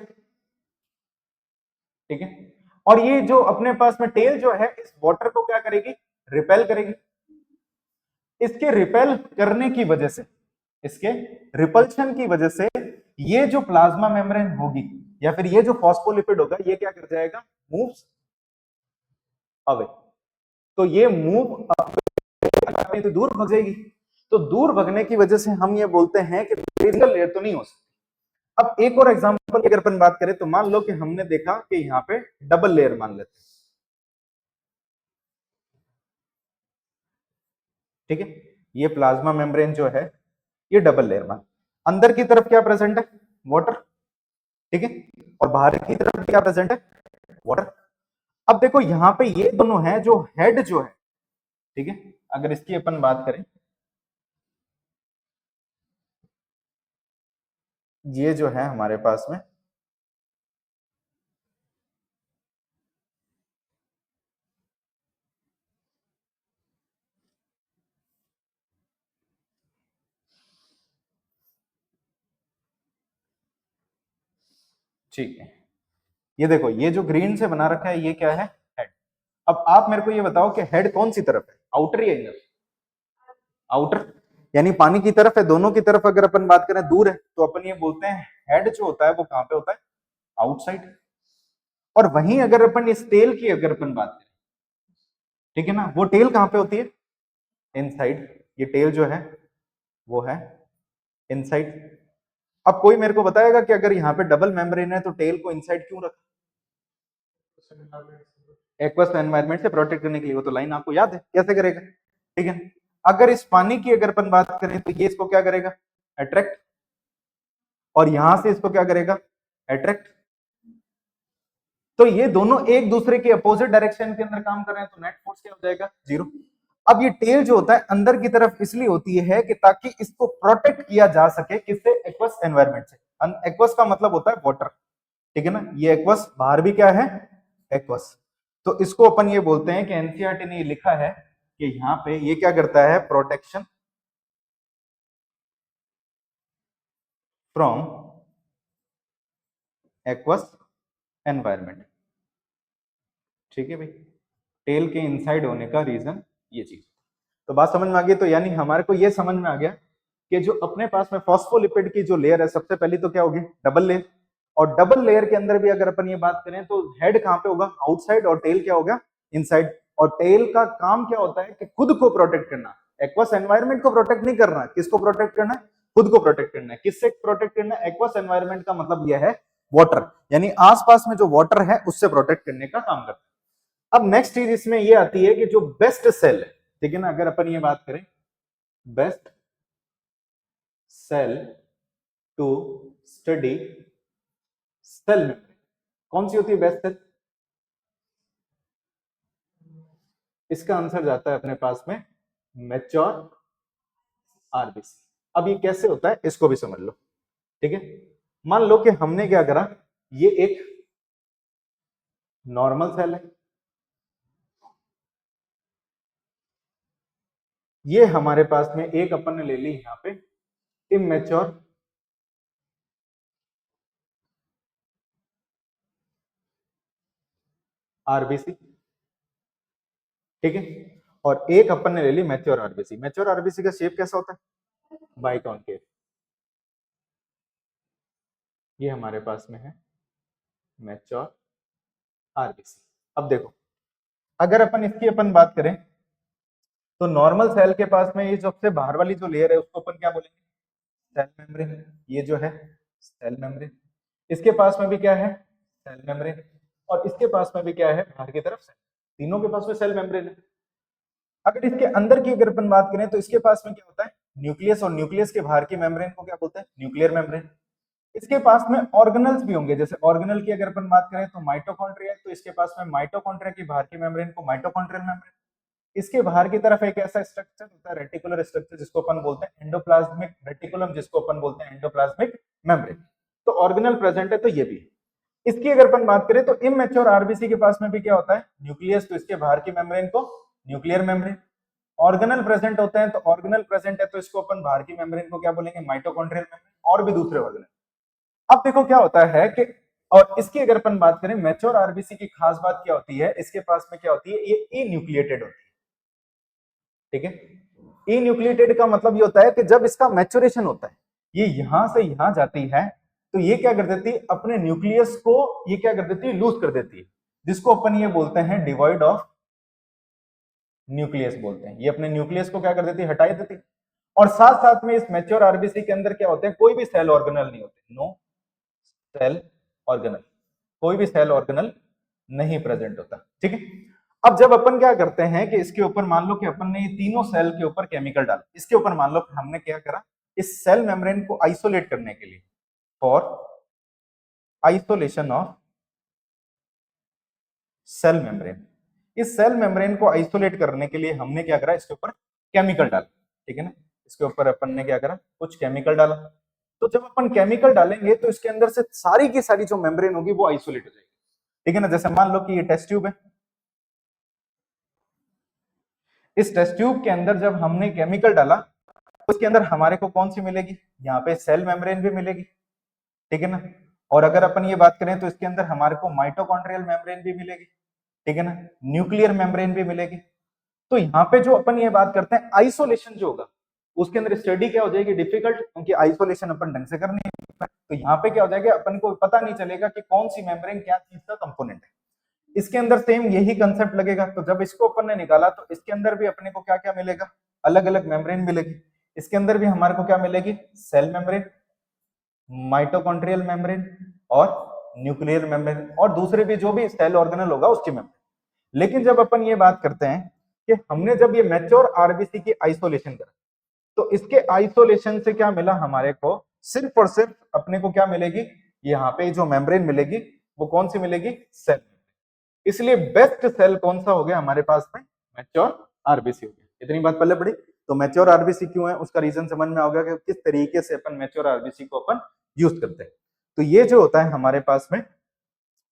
ठीक है। और ये जो अपने पास में टेल जो है इस वाटर को क्या करेगी, रिपेल करेगी। इसके रिपेल करने की वजह से, इसके रिपल्शन की वजह से ये जो प्लाज्मा मेम्ब्रेन होगी या फिर ये जो फॉस्फोलिपिड होगा ये क्या कर जाएगा, मूव्स अवे। तो ये मूव अवे तो दूर भाग जाएगी, तो दूर भगने की वजह से हम ये बोलते हैं कि फिजिकल लेयर तो नहीं हो सकती। अब एक और एग्जांपल अगर अपन बात करें तो मान लो कि हमने देखा कि यहाँ पे डबल लेयर मान लेते हैं, ठीक है, ये प्लाज्मा मेम्ब्रेन जो है ये डबल लेयर मान, अंदर की तरफ क्या प्रेजेंट है, वाटर, ठीक है, और बाहर की तरफ क्या प्रेजेंट है, वाटर। अब देखो यहाँ पे ये दोनों है, जो हेड जो है, ठीक है, अगर इसकी अपन बात करें, ये जो है हमारे पास में ठीक है, ये देखो ये जो ग्रीन से बना रखा है ये क्या है, हेड। अब आप मेरे को ये बताओ कि हेड कौन सी तरफ है, आउटर या इनर, आउटर, यानी पानी की तरफ है, दोनों की तरफ अगर अपन बात करें दूर है तो अपन ये बोलते हैं हेड जो होता है वो कहां पे होता है, आउटसाइड। और वहीं अगर अपन इस टेल की अगर अपन बात करें, ठीक है ना, वो टेल कहां पे होती है, इनसाइड, ये टेल जो है वो है इनसाइड। अब कोई मेरे को बताएगा कि अगर यहाँ पे डबल मेम्ब्रेन है तो टेल को इनसाइड क्यों रखा, एक्वस एनवायरनमेंट से प्रोटेक्ट करने के लिए, वो तो लाइन आपको याद है कैसे करेगा, ठीक है। अगर इस पानी की अगर अपन बात करें तो ये इसको क्या करेगा, अट्रैक्ट, और यहां से इसको क्या करेगा, अट्रैक्ट। तो ये दोनों एक दूसरे के अपोजिट डायरेक्शन के अंदर काम कर रहे हैं, तो नेट फोर्स क्या हो जाएगा, जीरो। अब ये टेल जो होता है अंदर की तरफ इसलिए होती है कि ताकि इसको प्रोटेक्ट किया जा सके, किससे, एक्वस एनवायरनमेंट से। एक्वस का मतलब होता है वाटर, ठीक है ना, ये एक्वस बाहर भी क्या है, एक्वस। तो इसको अपन ये बोलते हैं कि एनसीईआरटी ने लिखा है कि यहाँ पे ये क्या करता है, प्रोटेक्शन फ्रॉम एक्वस एनवायरनमेंट, ठीक है भाई। टेल के इनसाइड होने का रीजन ये चीज, तो बात समझ में आ गई। तो यानी हमारे को ये समझ में आ गया कि जो अपने पास में फॉस्फोलिपिड की जो लेयर है, सबसे पहली तो क्या होगी, डबल लेयर। और डबल लेयर के अंदर भी अगर अपन ये बात करें तो हेड कहां पे होगा, आउटसाइड, और टेल क्या होगा, इनसाइड। और टेल का काम क्या होता है कि खुद को प्रोटेक्ट करना, एक्वस एनवायरनमेंट को प्रोटेक्ट नहीं करना, किसको प्रोटेक्ट करना है, खुद को प्रोटेक्ट करना है। किससे प्रोटेक्ट करना है, एक्वस एनवायरनमेंट का मतलब यह है वाटर, यानी आसपास में जो वाटर है उससे प्रोटेक्ट करने का काम करता है। अब नेक्स्ट चीज इसमें ये आती है कि जो बेस्ट सेल है, ठीक है ना, अगर अपन ये बात करें best cell to study cell membrane, कौन सी होती है बेस्ट सेल, इसका आंसर जाता है अपने पास में मैच्योर आरबीसी। अब ये कैसे होता है इसको भी समझ लो, ठीक है। मान लो कि हमने क्या करा, ये एक नॉर्मल सेल है, ये हमारे पास में एक अपन ने ले ली यहां पे इमेच्योर आरबीसी, ठीक है, और एक अपन ने ले ली मैच्योर आरबीसी। मैच्योर आरबीसी का शेप कैसा होता है, बाइकॉन्केव, ये हमारे पास में है मैच्योर आरबीसी। अब देखो अगर अपन इसकी अपन बात करें तो नॉर्मल सेल के पास में ये सबसे बाहर वाली जो लेयर है उसको अपन क्या बोलेंगे, सेल मेम्ब्रेन, ये जो है सेल मेम्ब्रेन। इसके पास में भी क्या है, सेल मेम्ब्रेन, और इसके पास में भी क्या है, बाहर की तरफ सेल, तीनों के पास में सेल मेम्ब्रेन है। अगर इसके अंदर की अगर अपन बात करें तो इसके पास में क्या होता है, न्यूक्लियस, और न्यूक्लियस के बाहर की मेम्ब्रेन को क्या बोलते हैं, न्यूक्लियर मेम्ब्रेन। इसके पास में ऑर्गेनल्स भी होंगे, जैसे ऑर्गेनल की अगर अपन बात करें तो माइटोकॉन्ड्रिया, तो इसके पास में माइटोकॉन्ड्रिया की बाहर की मेम्ब्रेन को माइटोकॉन्ड्रियल मेम्ब्रेन। इसके बाहर की तरफ एक ऐसा स्ट्रक्चर होता है रेटिकुलर स्ट्रक्चर, जिसको अपन बोलते हैं एंडोप्लाज्मिक रेटिकुलम, जिसको अपन बोलते हैं एंडोप्लाज्मिक मेम्ब्रेन। तो ऑर्गेनल प्रेजेंट है तो ये भी। इसकी अगर अपन बात करें तो इमेच्योर आरबीसी के पास में भी क्या होता है, न्यूक्लियस, तो इसके बाहर की मेम्ब्रेन को न्यूक्लियर मेम्ब्रेन। ऑर्गेनल प्रेजेंट होते हैं तो ऑर्गेनल प्रेजेंट है तो इसको अपन बाहर की मेम्ब्रेन को क्या बोलेंगे, माइटोकॉन्ड्रियल मेम्ब्रेन, और भी दूसरे ऑर्गेनल। अब देखो क्या होता है कि, और इसकी अगर अपन बात करें मैच्योर आरबीसी की खास बात क्या होती है, इसके पास में क्या होती है, ये इन्यूक्लिएटेड होती है, ठीक है। इन्यूक्लिएटेड का मतलब ये होता है कि जब इसका मैच्योरेशन होता है, ये यहां से यहां जाती है, तो ये क्या कर देती है, अपने न्यूक्लियस को ये क्या कर देती है, लूज कर देती है, जिसको अपन ये बोलते हैं डिवॉइड ऑफ न्यूक्लियस बोलते हैं। ये अपने न्यूक्लियस को क्या कर देती है, हटा देती है। और साथ साथ में इस मैच्योर आरबीसी के अंदर क्या होते हैं, कोई भी सेल ऑर्गेनल नहीं होते, नो सेल ऑर्गेनल, कोई भी सेल ऑर्गेनल नहीं प्रेजेंट होता। ठीक है, अब जब अपन क्या करते हैं कि इसके ऊपर मान लो कि अपन ने ये तीनों सेल के ऊपर केमिकल डाला, इसके ऊपर मान लो कि हमने क्या करा, इस सेल मेम्ब्रेन को आइसोलेट करने के लिए, for isolation of cell membrane, इस सेल मेम्ब्रेन को आइसोलेट करने के लिए हमने क्या करा, इसके ऊपर केमिकल डाला। ठीक है ना, इसके ऊपर अपन ने क्या करा, कुछ केमिकल डाला। तो जब अपन केमिकल डालेंगे तो इसके अंदर से सारी की सारी जो मेम्ब्रेन होगी वो आइसोलेट हो जाएगी। ठीक है ना, जैसे मान लो कि ये टेस्ट ट्यूब है, इस टेस्ट ट्यूब के अंदर जब हमने केमिकल डाला तो उसके अंदर हमारे को कौन सी मिलेगी, यहाँ पे सेल मेम्ब्रेन भी मिलेगी। ठीक है ना, और अगर अपन ये बात करें तो इसके अंदर हमारे को माइटोकॉन्ड्रियल मेम्ब्रेन भी मिलेगी। ठीक है ना, न्यूक्लियर मेम्ब्रेन भी मिलेगी। तो यहाँ पे जो अपन ये बात करते हैं आइसोलेशन जो होगा उसके अंदर स्टडी क्या हो जाएगी, डिफिकल्ट, क्योंकि आइसोलेशन अपन ढंग से कर नहीं पाए। तो यहाँ पे क्या हो जाएगा, अपन को पता नहीं चलेगा कि कौन सी मेम्ब्रेन क्या चीज का कंपोनेंट है। इसके अंदर सेम यही कंसेप्ट लगेगा। तो जब इसको अपन ने निकाला तो इसके अंदर भी अपने को क्या क्या मिलेगा, अलग अलग मेम्ब्रेन मिलेगी। इसके अंदर भी हमारे को क्या मिलेगी, सेल मेम्ब्रेन, माइटोकॉन्ड्रियल मेम्ब्रेन और न्यूक्लियर मेम्ब्रेन, और दूसरे भी जो भी सेल ऑर्गेनल होगा उसकी मेम्ब्रेन। लेकिन जब अपन ये बात करते हैं कि हमने जब ये मैच्योर आरबीसी की आइसोलेशन करा, तो इसके आइसोलेशन से क्या मिला हमारे को, सिर्फ और सिर्फ अपने को क्या मिलेगी, यहाँ पे जो मेम्ब्रेन मिलेगी वो कौन सी मिलेगी, सेल। इसलिए बेस्ट सेल कौन सा हो गया हमारे पास में, मैच्योर आरबीसी हो गया। इतनी बात पहले पड़ी। तो मैच्योर आरबीसी क्यों है, उसका रीजन समझ में आ गया कि किस तरीके से अपन मैच्योर आरबीसी को अपन यूज करते हैं। तो ये जो होता है हमारे पास में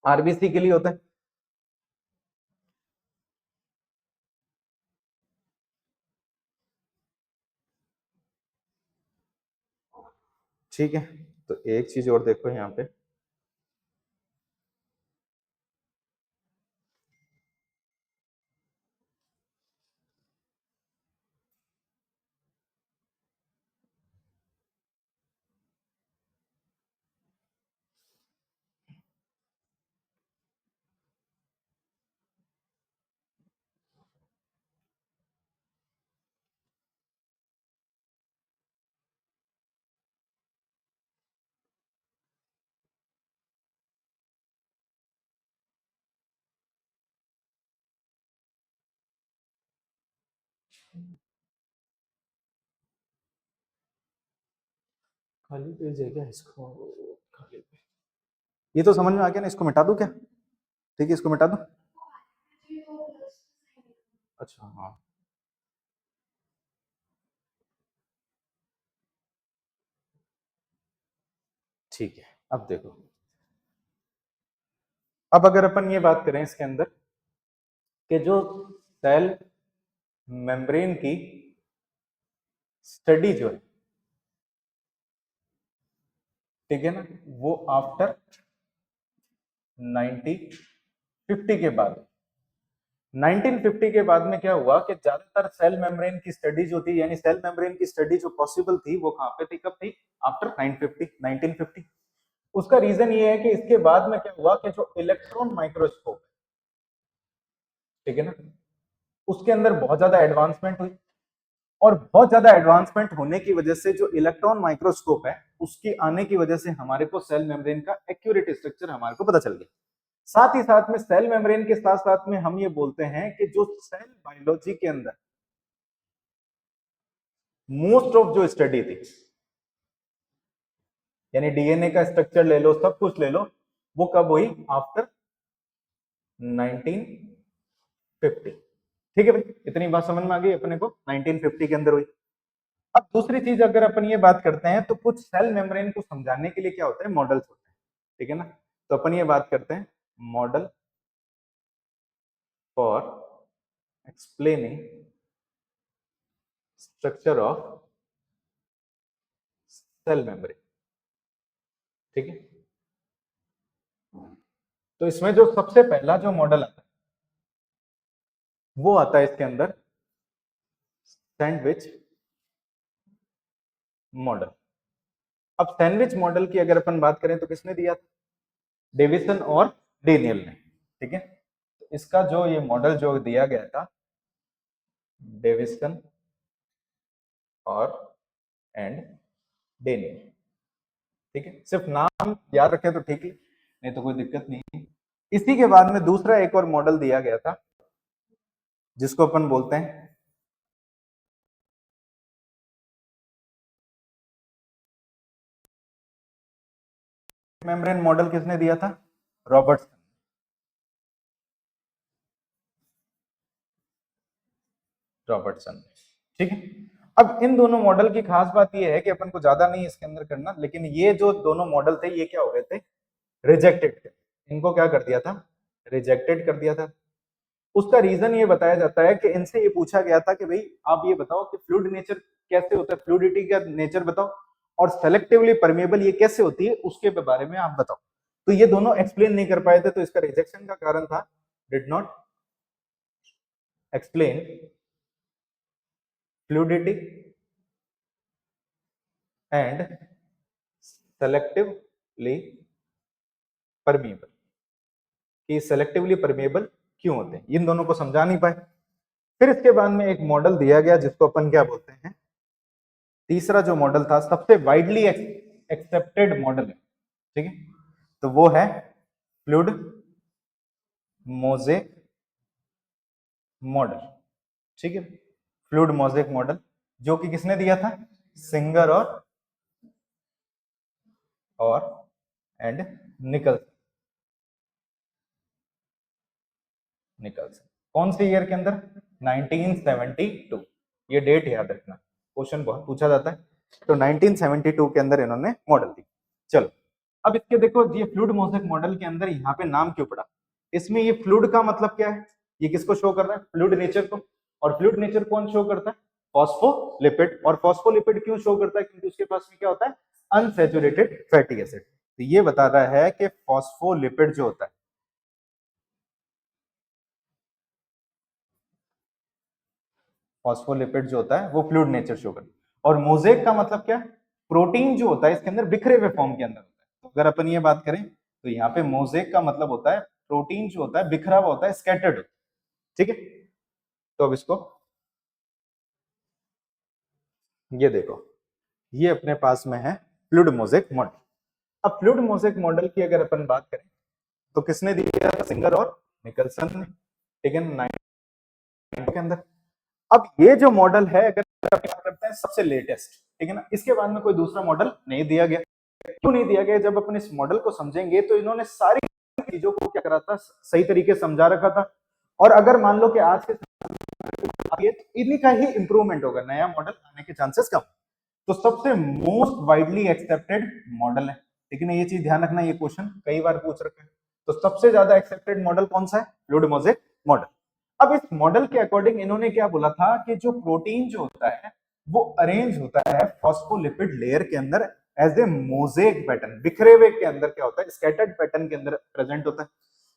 आरबीसी के लिए होता है। ठीक है, तो एक चीज और देखो यहाँ पे, खाली पेज है क्या, इसको खाली पेज, ये तो समझ में आ गया ना, इसको मिटा दूं क्या, ठीक है इसको मिटा दूं। अच्छा हाँ, ठीक है। अब देखो, अब अगर अपन ये बात करें इसके अंदर कि जो सेल मेम्ब्रेन की स्टडी जो है, ठीक है ना, वो आफ्टर 1950 के बाद, 1950 के बाद में क्या हुआ कि ज्यादातर सेल मेम्ब्रेन की स्टडी जो थी, यानी सेल मेम्ब्रेन की स्टडी जो पॉसिबल थी वो कहां पे थी, कब थी, आफ्टर 1950। उसका रीजन ये है कि इसके बाद में क्या हुआ कि जो इलेक्ट्रॉन माइक्रोस्कोप, ठीक है ना, उसके अंदर बहुत ज्यादा एडवांसमेंट हुई। और बहुत ज्यादा एडवांसमेंट होने की वजह से जो इलेक्ट्रॉन माइक्रोस्कोप है उसकी आने की वजह से हमारे को सेल मेम्ब्रेन का एक्यूरेट स्ट्रक्चर हमारे को पता चल गया। साथ ही साथ में सेल मेम्ब्रेन के साथ साथ में हम ये बोलते हैं कि जो सेल बायोलॉजी के अंदर मोस्ट ऑफ जो स्टडी थी, यानी डीएनए का स्ट्रक्चर ले लो, सब कुछ ले लो, वो कब हुई, आफ्टर 1950। ठीक है भाई, इतनी बात समझ में आ गई अपने को, 1950 के अंदर हुई। अब दूसरी चीज अगर अपन ये बात करते हैं तो कुछ सेल मेम्ब्रेन को समझाने के लिए क्या होता है, मॉडल्स होते हैं। ठीक है ना, तो अपन ये बात करते हैं model for explaining structure of cell membrane. ठीक है, तो इसमें जो सबसे पहला जो मॉडल आता है वो आता है इसके अंदर सैंडविच मॉडल। अब सैंडविच मॉडल की अगर अपन बात करें तो किसने दिया था? डेविसन और डेनियल ने। ठीक है, इसका जो ये मॉडल जो दिया गया था, डेविसन और एंड डेनियल। ठीक है, सिर्फ नाम याद रखें तो ठीक है, नहीं तो कोई दिक्कत नहीं। इसी के बाद में दूसरा एक और मॉडल दिया गया था जिसको अपन बोलते हैं मेम्ब्रेन मॉडल। किसने दिया था? रॉबर्टसन। रॉबर्टसन। ठीक है, अब इन दोनों मॉडल की खास बात यह है कि अपन को ज्यादा नहीं इसके अंदर करना, लेकिन ये जो दोनों मॉडल थे ये क्या हो गए थे? रिजेक्टेड थे। इनको क्या कर दिया था? रिजेक्टेड कर दिया था। उसका रीजन ये बताया जाता है कि इनसे ये पूछा गया था कि भाई आप ये बताओ कि फ्लूइड नेचर कैसे होता है, फ्लूइडिटी का नेचर बताओ, और सेलेक्टिवली परमेबल ये कैसे होती है उसके बारे में आप बताओ। तो ये दोनों एक्सप्लेन नहीं कर पाए थे, तो इसका रिजेक्शन का कारण था did not explain fluidity and selectively permeable. कि सेलेक्टिवली परमेबल क्यों होते हैं, इन दोनों को समझा नहीं पाए। फिर इसके बाद में एक मॉडल दिया गया जिसको अपन क्या बोलते हैं, तीसरा जो मॉडल था सबसे वाइडली एक्सेप्टेड मॉडल है। ठीक है, तो वो है फ्लूइड मोज़ेक मॉडल। ठीक है, फ्लूइड मोज़ेक मॉडल जो कि किसने दिया था? सिंगर और एंड निकल्सन। निकल्सन कौन से ईयर के अंदर? 1972। ये डेट याद रखना, क्वेश्चन बहुत पूछा जाता है। तो 1972 के अंदर इन्होंने मॉडल दी। चलो, अब इसके देखो ये फ्लूइड मोज़ेक मॉडल के अंदर यहाँ पे नाम क्यों पड़ा? इसमें ये फ्लूइड का मतलब क्या है? ये किसको शो कर रहा है? फ्लूइड नेचर को। और फ्लूइड नेचर कौन शो करता है? फॉस्फोलिपिड। और फॉस्फोलिपिड क्यों शो करता है? क्योंकि उसके पास में क्या होता है? Unsaturated fatty acid. तो ये बता रहा है कि फॉस्फोलिपिड जो होता है, फॉस्फोलिपिड जो होता है वो फ्लूइड नेचर शो करता है। और मोज़ेक का मतलब क्या है? प्रोटीन जो होता है इसके अंदर बिखरे हुए फॉर्म के अंदर होता है। तो अगर अपन ये बात करें तो यहाँ पे मोज़ेक का मतलब होता है प्रोटीन जो होता है बिखरा हुआ होता है, स्कैटर्ड। ठीक है, तो अब इसको ये देखो, ये अपने पास में है फ्लूइड मोज़ेक मॉडल। अब फ्लूइड मोज़ेक मॉडल की अगर अपन बात करें तो किसने दिया था? सिंगर और निकल्सन ने। ठीक है, 19 के अंदर। अब ये जो मॉडल है अगर बात करते हैं सबसे लेटेस्ट, ठीक है ना, इसके बाद में कोई दूसरा मॉडल नहीं दिया गया। क्यों नहीं दिया गया? जब अपन इस मॉडल को समझेंगे तो इन्होंने सारी चीजों को क्या करा था? सही तरीके से समझा रखा था। और अगर मान लो कि आज के इन्हीं का ही इंप्रूवमेंट होगा, नया मॉडल आने के चांसेस कम। तो सबसे मोस्ट वाइडली एक्सेप्टेड मॉडल है। लेकिन ये चीज ध्यान रखना, ये क्वेश्चन कई बार पूछ रखे हैं। तो सबसे ज्यादा एक्सेप्टेड मॉडल कौन सा है? Fluid mosaic model. अब इस मॉडल के अकॉर्डिंग इन्होंने क्या बोला था कि जो प्रोटीन जो होता है वो अरेंज होता है फॉस्फोलिपिड लेयर के अंदर एज ए मोज़ेक पैटर्न। बिखरे हुए के अंदर क्या होता है? स्कैटर्ड पैटर्न के अंदर प्रेजेंट होता है।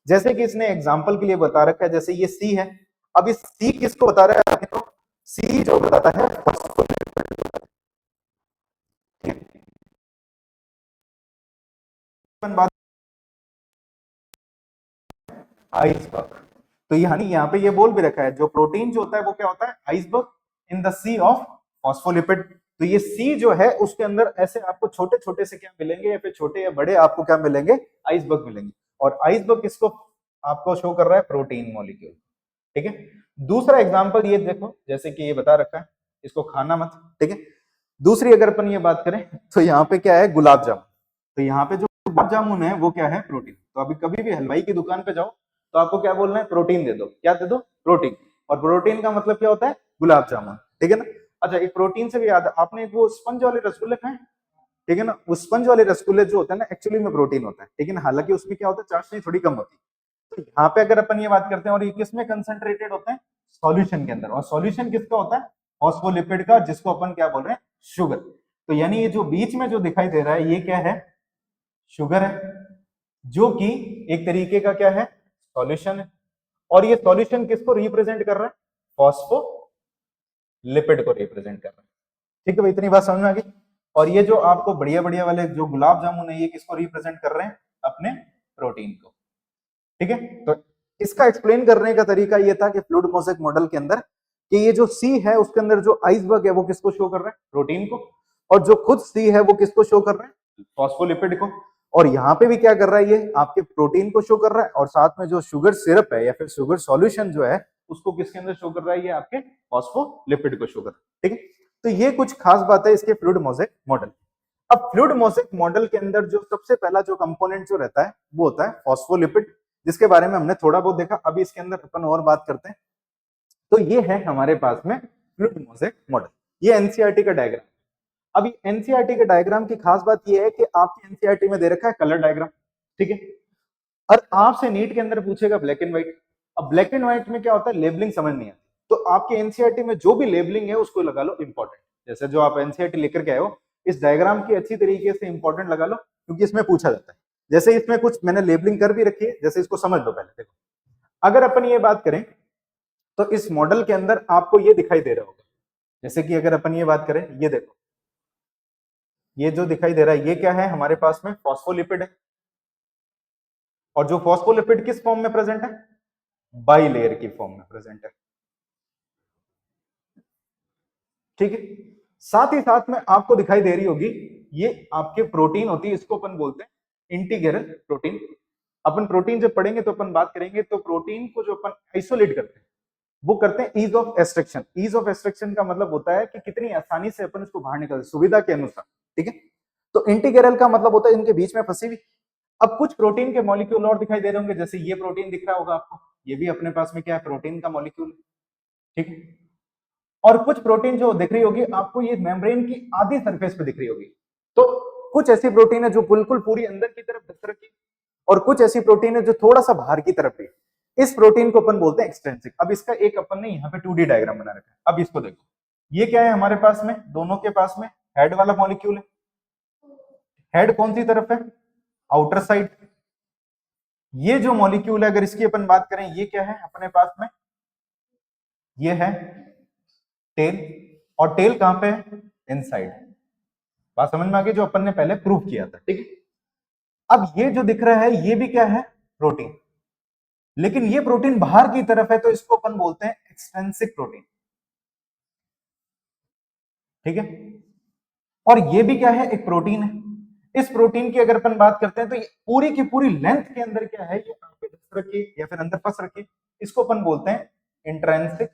जैसे कि इसने एग्जांपल के लिए बता रखा है, जैसे ये सी है। अब इस सी किसको बता रहा है? तो सी जो बताता है फॉस्फोलिपिड। बात आइसबर्ग। तो यानी यहाँ पे ये बोल भी रखा है जो प्रोटीन जो होता है वो क्या होता है? Iceberg in the sea of phospholipid. तो ये सी जो है उसके अंदर ऐसे आपको छोटे छोटे से क्या मिलेंगे, या फिर छोटे या बड़े आपको क्या मिलेंगे? आइसबर्ग मिलेंगे। और आइसबर्ग किसको आपको शो कर रहा है? Protein molecule. ठीक है, दूसरा एग्जांपल ये देखो, जैसे कि ये बता रखा है इसको खाना मत। ठीक है, दूसरी अगर अपन ये बात करें तो यहाँ पे क्या है? गुलाब जामुन। तो यहाँ पे जो गुलाब जामुन है वो क्या है? प्रोटीन। तो अभी कभी भी हलवाई की दुकान पे जाओ तो आपको क्या बोलना है? प्रोटीन दे दो। क्या दे दो? प्रोटीन। और प्रोटीन का मतलब क्या होता है? गुलाब जामुन। ठीक है ना। अच्छा, एक प्रोटीन से भी याद है, आपने एक वो स्पंज वाले रसगुल्ले खाए? ठीक है ना, वो स्पंज वाले रसगुल्ले जो होता है ना एक्चुअली में प्रोटीन होता है। लेकिन हालांकि उसमें क्या होता है? चाशनी थोड़ी कम होती है। तो यहाँ पे अगर अपन ये बात करते हैं, और ये किसमें कंसेंट्रेटेड होते हैं? सॉल्यूशन के अंदर। और सॉल्यूशन किसका होता है? फॉस्फोलिपिड का, जिसको अपन क्या बोल रहे हैं? शुगर। तो यानी ये जो बीच में जो दिखाई दे रहा है ये क्या है? शुगर है, जो कि एक तरीके का क्या है? सॉल्यूशन है। और ये सॉल्यूशन किसको रिप्रेजेंट कर रहा है? फॉस्फोलिपिड को रिप्रेजेंट कर रहा है। ठीक है भाई, इतनी बात समझ में आ गई। और ये जो आपको बढ़िया बढ़िया वाले जो गुलाब जामुन है ये किसको रिप्रेजेंट कर रहे हैं? अपने प्रोटीन को। ठीक है, तो इसका एक्सप्लेन करने का तरीका ये था कि फ्लूइड मोज़ेक मॉडल के अंदर कि ये जो सी है उसके अंदर जो आइसबर्ग है वो किसको शो कर रहा है? प्रोटीन को। और जो खुद सी है वो किसको शो कर रहा है? फॉस्फोलिपिड को। और यहाँ पे भी क्या कर रहा है? ये आपके प्रोटीन को शो कर रहा है और साथ में जो शुगर सिरप है या फिर शुगर सॉल्यूशन जो है उसको किसके अंदर शो कर रहा है? ये आपके फॉस्फोलिपिड को शो कर रहा है। ठीक है, तो ये कुछ खास बात है इसके फ्लूइड मोज़ेक मॉडल। अब फ्लूइड मोज़ेक मॉडल के अंदर जो सबसे पहला जो कंपोनेंट जो रहता है वो होता है फॉस्फोलिपिड, जिसके बारे में हमने थोड़ा बहुत देखा। अभी इसके अंदर अपन और बात करते हैं। तो ये है हमारे पास में फ्लूइड मोज़ेक मॉडल, ये एनसीईआरटी का डायग्राम। अभी एनसीईआरटी के डायग्राम की खास बात ये है कि आपकी एनसीईआरटी में दे रखा है कलर डायग्राम। ठीक है, और आपसे नीट के अंदर पूछेगा ब्लैक एंड व्हाइट। अब ब्लैक एंड व्हाइट में क्या होता है? लेबलिंग समझ नहीं आती, तो आपके एनसीईआरटी में जो भी लेबलिंग है उसको लगा लो इंपॉर्टेंट। जैसे जो आप एनसीईआरटी लेकर के आए हो इस डायग्राम की अच्छी तरीके से इंपॉर्टेंट लगा लो, क्योंकि इसमें पूछा जाता है। जैसे इसमें कुछ मैंने लेबलिंग कर भी रखी है, जैसे इसको समझ लो पहले। देखो, अगर अपन ये बात करें तो इस मॉडल के अंदर आपको ये दिखाई दे रहा होगा, जैसे कि अगर अपन ये बात करें, ये देखो, ये जो दिखाई दे रहा है ये क्या है? हमारे पास में फॉस्फोलिपिड है। और जो फॉस्फोलिपिड किस फॉर्म में प्रेजेंट है? बाई लेयर की फॉर्म में प्रेजेंट है। ठीक है, साथ ही साथ में आपको दिखाई दे रही होगी ये आपके प्रोटीन होती है, इसको अपन बोलते हैं इंटीग्रल प्रोटीन। अपन प्रोटीन जब पढ़ेंगे तो अपन बात करेंगे, तो प्रोटीन को जो अपन आइसोलेट करते हैं वो करते हैं ease of extraction. Ease of extraction का मतलब होता है कि कितनी आसानी से अपन इसको बाहर निकाल, सुविधा के अनुसार। ठीक है, तो इंटीग्रल का मतलब होता है इनके बीच में फंसी हुई। अब कुछ प्रोटीन के मॉलिक्यूल और दिखाई दे रहे होंगे, जैसे ये प्रोटीन दिख रहा होगा आपको, ये भी अपने पास में क्या है? प्रोटीन का मॉलिक्यूल। ठीक है, और कुछ प्रोटीन जो दिख रही होगी आपको ये मेम्ब्रेन की आधी सरफेस पे दिख रही होगी। तो कुछ ऐसी प्रोटीन है जो बिल्कुल पूरी अंदर की तरफ धस रखी, और कुछ ऐसी प्रोटीन है जो थोड़ा सा बाहर की तरफ है। इस प्रोटीन को अपन बोलते हैं एक्सट्रिंसिक। अब इसका एक अपन ने यहाँ पे 2D डायग्राम बना रखा है। अब इसको देखो, ये क्या है हमारे पास में? दोनों के पास में हेड वाला मॉलिक्यूल है। हेड कौन सी तरफ है? Outer side. ये जो मॉलिक्यूल है अगर इसकी अपन बात करें, ये क्या है अपने पास में? ये है टेल। और टेल कहां पे है? इनसाइड। बात समझ में आ गई, जो अपन ने पहले प्रूव किया था। ठीक है, अब ये जो दिख रहा है ये भी क्या है? प्रोटीन। लेकिन ये प्रोटीन बाहर की तरफ है तो इसको अपन बोलते हैं एक्सट्रिंसिक प्रोटीन। ठीक है, और ये भी क्या है? एक प्रोटीन है। इस प्रोटीन की अगर अपन बात करते हैं तो ये पूरी की पूरी लेंथ के अंदर क्या है? ये पे धस रखी या फिर अंदर फंस रखी, इसको अपन बोलते हैं इंट्रिंसिक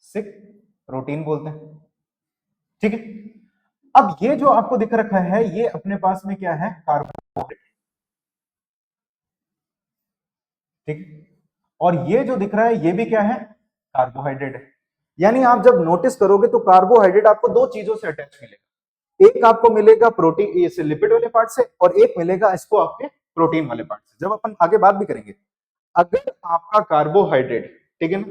सिक प्रोटीन बोलते हैं। ठीक है, अब ये जो आपको दिख रखा है ये अपने पास में क्या है? कार्बोहाइड्रेट। ठीक है, और ये जो दिख रहा है ये भी क्या है? कार्बोहाइड्रेट है। यानी आप जब नोटिस करोगे तो कार्बोहाइड्रेट आपको दो चीजों से अटैच मिलेगा। एक आपको मिलेगा प्रोटीन इस लिपिड वाले पार्ट से, और एक मिलेगा इसको आपके प्रोटीन वाले पार्ट से। जब अपन आगे बात भी करेंगे, अगर आपका कार्बोहाइड्रेट, ठीक है ना,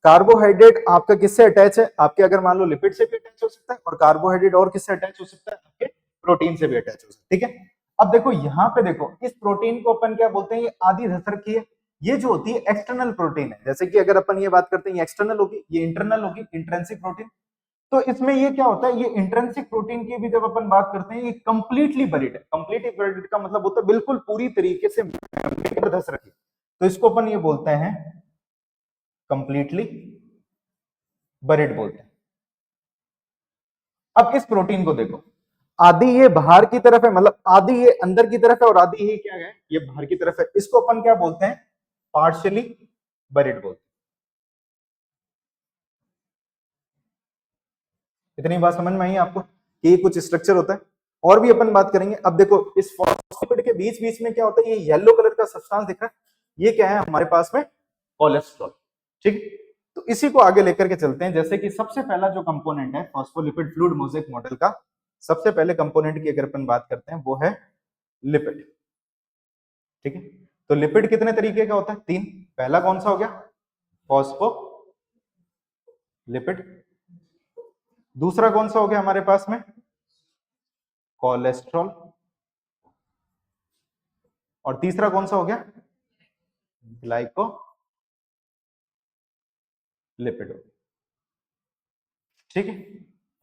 कार्बोहाइड्रेट आपका किससे अटैच है? आपके अगर मान लो लिपिड से भी अटैच हो सकता है, और कार्बोहाइड्रेट और किससे अटैच हो सकता है? आपके प्रोटीन से भी अटैच हो सकता है। ठीक है, अब देखो यहाँ पे देखो, इस प्रोटीन को अपन क्या बोलते हैं? ये आधी धस रखी है। ये जो होती है एक्सटर्नल प्रोटीन है। जैसे कि अगर अपन ये बात करते हैं ये एक्सटर्नल होगी, ये इंटरनल होगी, इंट्रिंसिक प्रोटीन। तो इसमें ये क्या होता है? ये इंट्रिंसिक प्रोटीन की भी जब अपन बात करते हैं ये कंप्लीटली बरीड है। कंप्लीटली बरीड का मतलब होता है बिल्कुल पूरी तरीके से धस रखी, तो इसको अपन ये बोलते हैं कंप्लीटली बरीड बोलते हैं। अब इस प्रोटीन को देखो, आधी ये बाहर की तरफ है, मतलब आधी ये अंदर की तरफ है और आधी ये क्या है? ये बाहर की तरफ है। इसको अपन क्या बोलते हैं? पार्शियली बरीड बोलते हैं। इतनी बात समझ में आई आपको कि ये कुछ स्ट्रक्चर होता है? और भी अपन बात करेंगे। अब देखो इस फॉस्फेट के बीच बीच में क्या होता है? ये येलो कलर का सब्सटेंस दिख रहा है, ये क्या है हमारे पास में? कोलेस्ट्रॉल। ठीक, तो इसी को आगे लेकर के चलते हैं। जैसे कि सबसे पहला जो कंपोनेंट है फॉस्फोलिपिड फ्लूइड मोज़ेक मॉडल का, सबसे पहले कंपोनेंट की अगर अपन बात करते हैं वो है लिपिड। ठीक है, तो लिपिड कितने तरीके का होता है? तीन। पहला कौन सा हो गया? फॉस्फोलिपिड। दूसरा कौन सा हो गया हमारे पास में? कोलेस्ट्रॉल। और तीसरा कौन सा हो गया? ग्लाइकोलिपिड। ठीक है,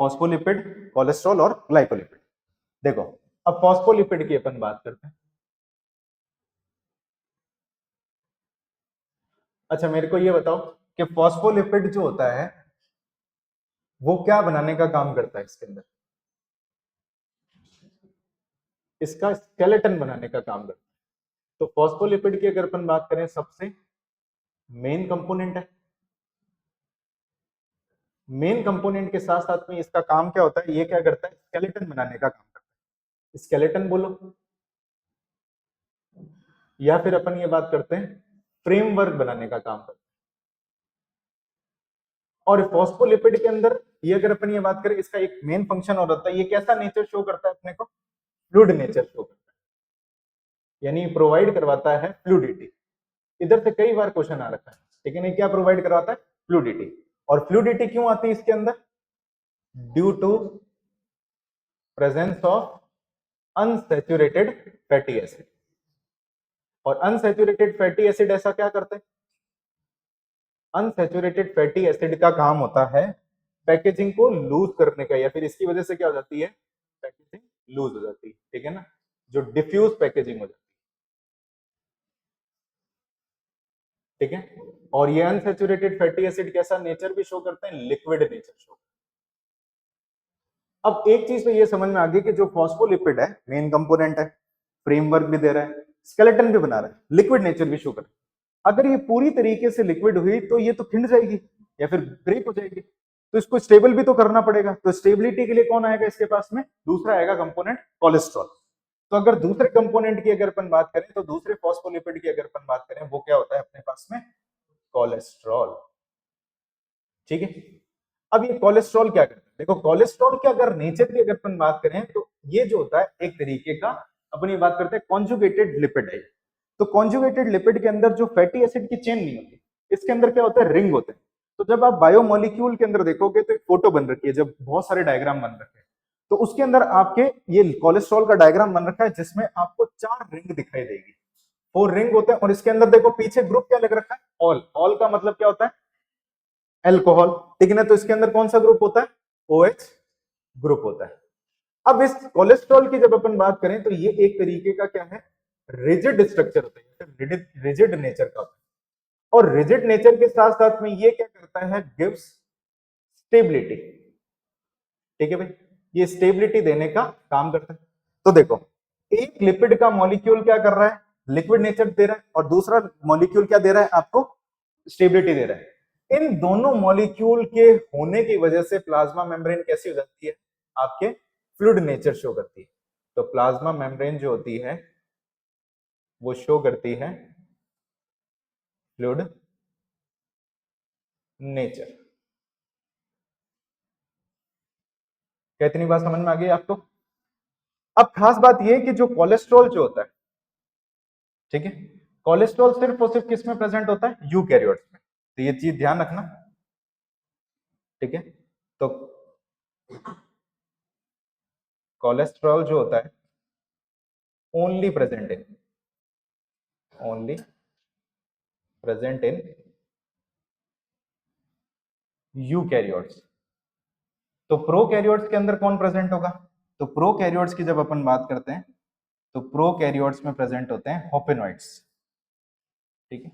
फॉस्फोलिपिड, कोलेस्ट्रॉल और ग्लाइकोलिपिड। देखो अब फॉस्फोलिपिड की अपन बात करते हैं। अच्छा मेरे को ये बताओ कि फॉस्फोलिपिड जो होता है वो क्या बनाने का काम करता है इसके अंदर? इसका स्केलेटन बनाने का काम करता है। तो फॉस्फोलिपिड की अगर अपन बात करें सबसे मेन कंपोनेंट है। मेन कंपोनेंट के साथ साथ में इसका काम क्या होता है, ये क्या करता है, स्केलेटन बनाने का काम करता है। स्केलेटन बोलो या फिर अपन ये बात करते हैं फ्रेमवर्क बनाने का काम करता है। और फॉस्फोलिपिड के अंदर ये अगर अपन ये बात करें इसका एक मेन फंक्शन और होता है, ये कैसा नेचर शो करता है अपने को, फ्लूइड नेचर शो करता है, यानी प्रोवाइड करवाता है फ्लूइडिटी। इधर से कई बार क्वेश्चन आ रखा है, लेकिन ये क्या प्रोवाइड करवाता है, फ्लूइडिटी। और फ्लूइडिटी क्यों आती है इसके अंदर, due to presence of unsaturated fatty acid. और अनसैचुरेटेड फैटी एसिड ऐसा क्या करते हैं, अनसैचुरेटेड फैटी एसिड का काम होता है पैकेजिंग को लूज करने का, या फिर इसकी वजह से क्या हो जाती है, पैकेजिंग लूज हो जाती है, ठीक है ना, जो डिफ्यूज पैकेजिंग हो जाती है, ठीक है। और ये अनसैचुरेटेड फैटी एसिड कैसा नेचर भी शो करते हैं, लिक्विड नेचर शो। अब एक चीज तो ये समझ में आ गई कि जो फॉस्फोलिपिड है मेन कंपोनेंट है, फ्रेमवर्क भी दे रहा है, स्केलेटन भी बना रहा है, लिक्विड नेचर भी शो कर रहा है। अगर ये पूरी तरीके से लिक्विड हुई तो ये तो खिंड जाएगी या फिर ब्रेक हो जाएगी, तो इसको स्टेबल भी तो करना पड़ेगा। तो स्टेबिलिटी के लिए कौन आएगा इसके पास में, दूसरा आएगा कंपोनेंट कोलेस्ट्रॉल। तो अगर दूसरे कंपोनेंट की अगर अपन बात करें, तो दूसरे फॉस्फोलिपिड की अगर अपन बात करें, वो क्या होता है अपने पास में, कोलेस्ट्रॉल, ठीक है। अब ये कोलेस्ट्रॉल क्या करता है, देखो कोलेस्ट्रॉल के अगर नेचर की अगर अपन बात करें तो ये जो होता है एक तरीके का, अपन ये बात करते हैं कॉन्जुगेटेड लिपिड है। तो कॉन्जुगेटेड लिपिड के अंदर जो फैटी एसिड की चेन नहीं होती, इसके अंदर क्या होता है, रिंग होते हैं। तो जब आप बायोमोलिक्यूल के अंदर देखोगे तो एक फोटो बन रखी है, जब बहुत सारे डायग्राम बन रखे हैं, तो उसके अंदर आपके ये कोलेस्ट्रॉल का डायग्राम बन रखा है जिसमें आपको 4 रिंग दिखाई देगी, 4 रिंग होते हैं। और इसके अंदर देखो पीछे ग्रुप क्या लग रखा है, ऑल। ऑल का मतलब क्या होता है, एल्कोहल, ठीक है ना। तो इसके अंदर कौन सा ग्रुप होता है, OH ग्रुप होता है। अब इस कोलेस्ट्रॉल की जब अपन बात करें तो ये एक तरीके का क्या है, रिजिड स्ट्रक्चर होता है, रिजिड नेचर का होता है। और रिजिड नेचर के साथ साथ में ये क्या करता है, गिव्स स्टेबिलिटी, ठीक है भाई, ये स्टेबिलिटी देने का काम करता है। तो देखो एक लिपिड का मॉलिक्यूल क्या कर रहा है, लिक्विड नेचर दे रहा है, और दूसरा मॉलिक्यूल क्या दे रहा है आपको, स्टेबिलिटी दे रहा है। इन दोनों मॉलिक्यूल के होने की वजह से प्लाज्मा मेम्ब्रेन कैसी हो जाती है, आपके फ्लूइड नेचर शो करती है। तो प्लाज्मा मेम्ब्रेन जो होती है वो शो करती है फ्लूइड नेचर। क्या इतनी बात समझ में आ गई आपको? अब खास बात यह कि जो कोलेस्ट्रॉल जो होता है, ठीक है, कोलेस्ट्रॉल सिर्फ और सिर्फ किस में प्रेजेंट होता है, यूकैरियोट्स में। तो ये चीज ध्यान रखना, ठीक है। तो कोलेस्ट्रॉल जो होता है ओनली प्रेजेंट इन यूकैरियोट्स। तो प्रोकैरियोट्स के अंदर कौन प्रेजेंट होगा, तो प्रोकैरियोट्स की जब अपन बात करते हैं तो प्रोकैरियोट्स में प्रेजेंट होते हैं होपेनॉइड्स, ठीक है,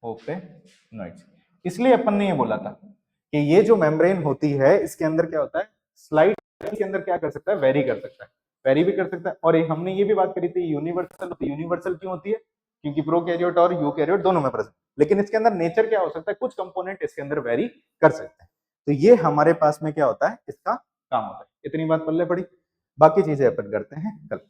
होपेनॉइड्स। इसलिए अपन ने ये बोला था कि ये जो मेम्ब्रेन होती है इसके अंदर क्या होता है, स्लाइड के अंदर क्या कर सकता है, वेरी कर सकता है, वेरी भी कर सकता है। और हमने ये भी बात करी थी यूनिवर्सल, यूनिवर्सल क्यों होती है, क्योंकि प्रोकैरियोट और यूकैरियोट दोनों में प्रेजेंट। लेकिन इसके अंदर नेचर क्या हो सकता है, कुछ कंपोनेंट इसके अंदर वेरी कर सकते हैं। तो ये हमारे पास में क्या होता है, इसका काम होता है। इतनी बात पल्ले पड़ी, बाकी चीजें अपन करते हैं कल।